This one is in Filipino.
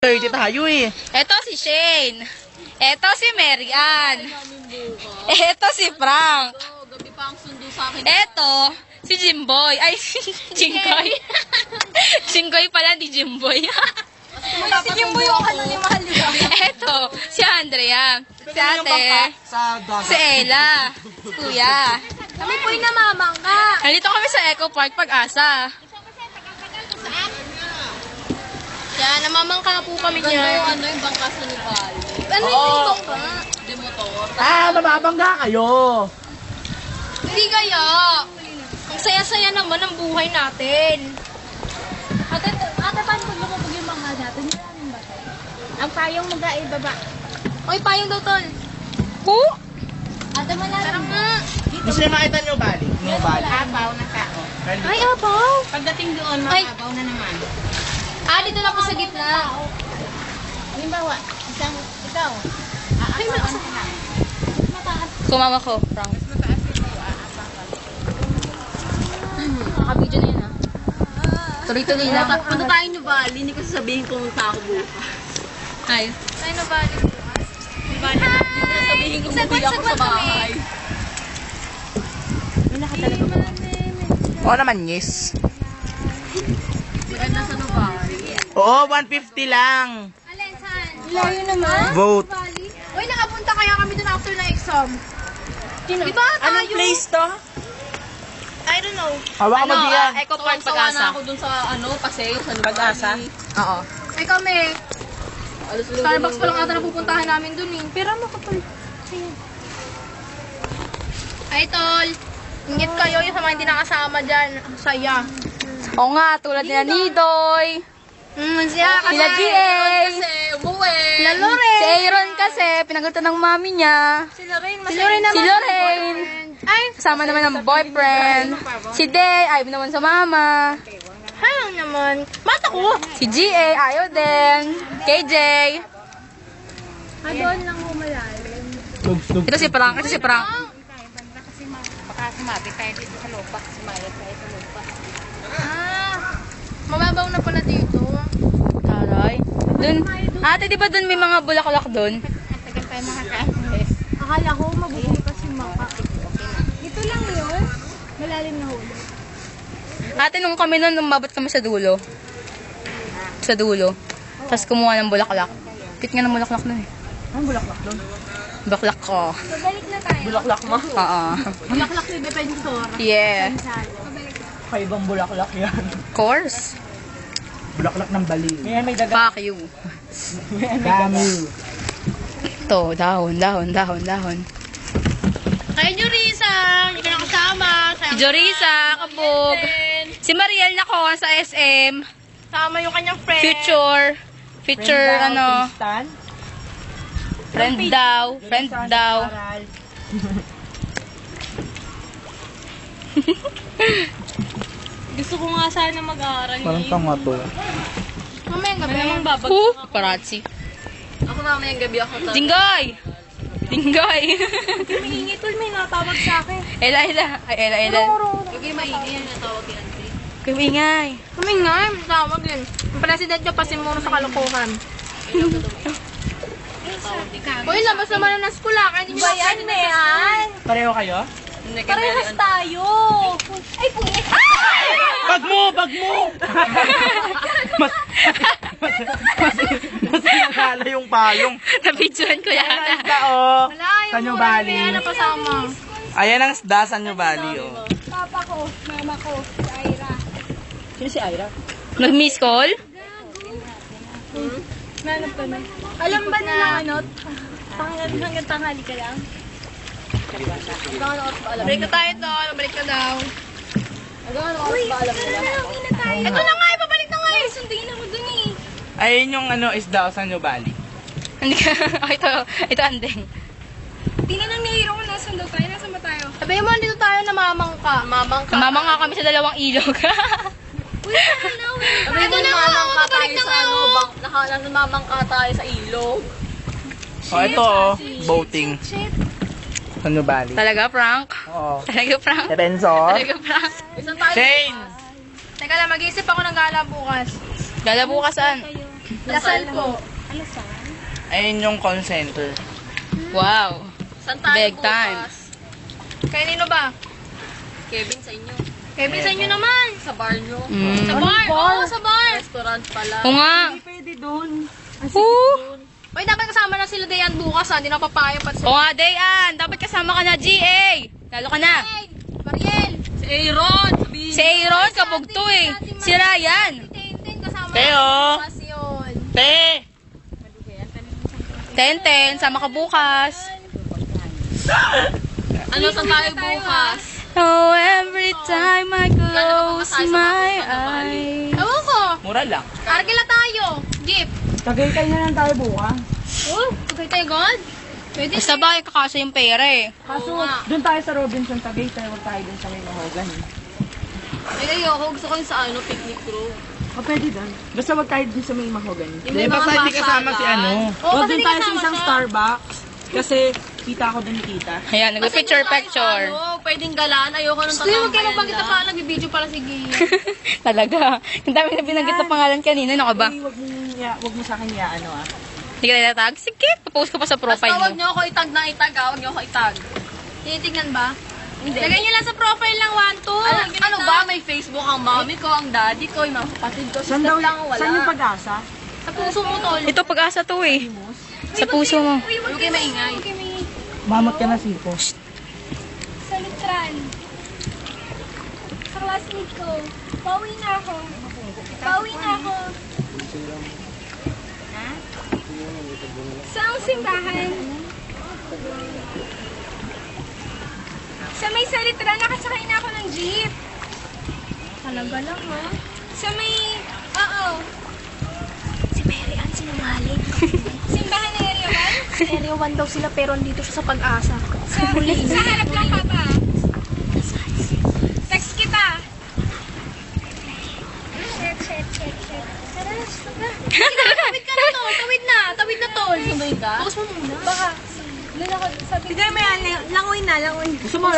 30 tayo eh. Eto si Shane. Eto si Marian. Eto si Frank. Gabi pa ang sundo sa akin. Eto si Jimboy. Ay, Jinggoy. Jinggoy pala, di Jimboy. Si Jimbo yung ano ni Mahal, di ba? Eto si Andrea. Si ate. Sa dagat. Si Ella. Si Kuya. Kami po'y namamangka. Nandito kami sa Eco Park Pag-asa. Yan, namamangka po kami dyan. Ano yung bangkasan ni Val? Ano yung bangka? Di motor. Mababangga kayo. Hindi kaya. Ang saya-saya naman ang buhay natin. Ate, paano pag lumubog yung mga natin? Maraming ba tayo? Ang payong mag-aibaba. Oy, payong daw, tol. Ate, malalim ba? Gusto niyo makita nyo bali? No bali. Abaw ng tao. Ay, abaw. Pagdating doon, Ay. mababaw na naman. Dito na po sa gitna. Halimbawa, ikaw. Ay, Aapawan ka lang. Mataas. Sumama ko, Frank. Mataas ito, aapawan. Naka-video na yun, ha? Tuloy-tuloy lang. Punta tayo ni Bali. Hindi ko sasabihin kung punta ako bukas. Ay. Tayo na Bali bukas. Bali. Hindi ko sasabihin kung umuwi ako sa bahay. Oo naman, yes. Ay, nasa Bali. Oo, 150 lang. Alin, saan? Layo naman. Vote. Bali? Uy, nakapunta kaya kami dun after na exam. Di ba tayo? Anong place to? I don't know. Hawakan mo diyan. Eco Park Sawa na Pag-asa. ako dun sa paseo sa Nubali. Pag-asa? Oo. Ay kami. Starbucks pa lang ata napupuntahan namin dun eh. Pera mo kapal. Ay, tol. Ingit kayo yung sa mga hindi nakasama dyan. Ang saya. Oo nga, tulad nila Nidoy. Siya kasi. Sila GA. Kasi umuwi. Sila Lorraine. Si Aaron kasi, pinagalitan ng mami niya. Si Lorraine. Si Lorraine. Ay, Kasama naman ng boyfriend. Si Day, ayaw naman sa mama. hayang naman. Mata ko. Si GA, ayaw din. KJ. Doon lang humalalim. Ito si Frank, ito si Frank. Kasi baka sumabi tayo dito sa lupa. Sumayad tayo sa lupa. Mababaw na pala dito. Taray. Dun, ate, di ba dun may mga bulaklak dun? Ang tagal tayo makaka-access. Akala ko mabubuhay pa si Maka. Ito lang yun. Malalim na huli. Ate, nung kami nun, umabot kami sa dulo. Sa dulo. Tapos kumuha ng bulaklak. Kit nga ng bulaklak nun eh. Anong bulaklak doon? Bulaklak ko. Pabalik na tayo. Bulaklak mo? Oo. Bulaklak ni Defensor. Yeah. Kaibang bulaklak yan. Of course. Bulaklak ng bali. May daga. Fuck you. Dami. Ito, dahon. Kay Jurisa, hindi ka nakasama. Si Jorisa, kabog. Si Mariel na sa SM. Sama yung kanyang friend. Future, ano. Friend daw. Gusto ko nga sana mag-aaral. Parang tanga to. Mamayang gabi. Namang babag. Paparazzi. Ako mamayang gabi ako. Dinggoy! Maingay tol, may natawag sa akin. Ella. Huwag yung maingay yan, natawag yung auntie. Kumingay. Kami nga, may tawag yun. Ang president nyo pasimuro sa kalokohan. Uy, labas naman na ng school ah. Kaya hindi nyo Bayan na yan. Pareho kayo? Parehas tayo. Ay, pungit. Bag mo! mas nakala yung payong. Nabidyohan ko yan. Ayan ang isda, oh. Wala, yung Sanyo mura Bali. na yan napasama. Ayan ang isda, Sanyo Bali, oh. Papa ko, mama ko, si Ira. Sino si Ira? Nag-miss call? Nanap ka na. Alam ba nila ano? Hanggang tanghali ka lang? Break na tayo tol, balik na daw. Uy, uwi na tayo. Ito na nga, ipabalik na nga eh. Sundin ako dun eh. Ayun yung ano, isda, Sanyo Bali. Hindi ka. Ito andeng. Tinanong ni Hiro kung nasan daw tayo. Nasaan ba tayo? Sabihin mo, dito tayo namamangka. Mamangka. Namamang nga kami sa dalawang ilog. Uy, hello. Sabihin mo, namamangka tayo sa ano, namamangka tayo sa ilog. Oh, ito, oh. Boating. Shit. Sanyo Bali. Talaga, Frank? Oo. Talaga, Frank? Defensor. Isang tayo. Shane! Teka lang, mag-iisip ako ng gala bukas. Gala bukas saan? Lasal po. Ayun yung call center. Wow. Saan tayo Big bukas? time. Kanino ba? Kevin sa inyo. Kevin sa inyo naman. Sa bar nyo. Mm. Sa bar? Oo, sa bar. Restaurant pala. Oo nga. Pwede doon. Oo. Uy, dapat kasama na sila Dayan bukas ha. Hindi na papaya pa Oo nga, Dayan. Dapat kasama ka na, GA. Lalo ka na. Hey, Mariel. Si Aaron, sabihin. Si Aaron, kabugto eh. Si Ryan. Tintin kasama Teo. na bukas yun. Te! Tenten, sama ka bukas. Ano, saan tayo bukas? Oh, every time I close my eyes. Ewan ko. Mura lang. Argila tayo. Jeep. Tagaytay na lang tayo bukas. Oh, okay tayo, God. Pwede. Basta ba, kakasya yung pera eh. Kaso, Oo nga. doon tayo sa Robinson Tagaytay. Huwag tayo doon sa may Mahogan. Ay, ayoko. Gusto ko yung sa picnic group. O, pwede doon. Basta huwag tayo doon sa may Mahogan. Yung may mga basagan. Oo, Huwag kasi doon di tayo sa kasama isang siya. Starbucks. Kasi, kita ako doon kita. Ayan, Kasi nag-picture doon tayo picture. sa ano, pwedeng galaan. Ayoko nung Gusto tatambayan mo, lang. kailan ba kita pa? Nagbibideo pala si Gia. Talaga. Ang dami na binanggit na pangalan kanina. Ano ka ba? Uy, huwag mo sa akin ano ah. Hindi ka natatag? Sige, papost ko pa sa Basta profile huwag mo. niyo ako itag na itag, ha? Huwag niyo ako itag. Tinitignan ba? Hindi. Lagay niyo lang sa profile lang, 1, 2. Ano ba? May Facebook ang mami ko, ang daddy ko, yung mga kapatid ko. Saan Sister daw lang ang wala. Saan yung pag-asa? Sa puso mo, tol. Ito, pag-asa to eh. Sa puso mo. Huwag kayo maingay. Mamot ka na sipo. Sa Litran. Sa classmate ko. Pauwi na ako. Pauwi na ako. Saan simbahan? Sa may sa Litran, nakasakay na ako ng jeep. Talaga lang, ha? Sa may... Oo. Si Mary Ann sinungaling. Simbahan na Area 1? Area 1 daw sila pero andito siya sa pag-asa. Sa harap lang, Papa. Text kita. Check. Tara, tara. Tawid ka na, tol. Tawid na. Tawid na, tol. Tawid ka? Focus mo muna. Baka, doon ako, sabi ko, langoy na. Gusto mo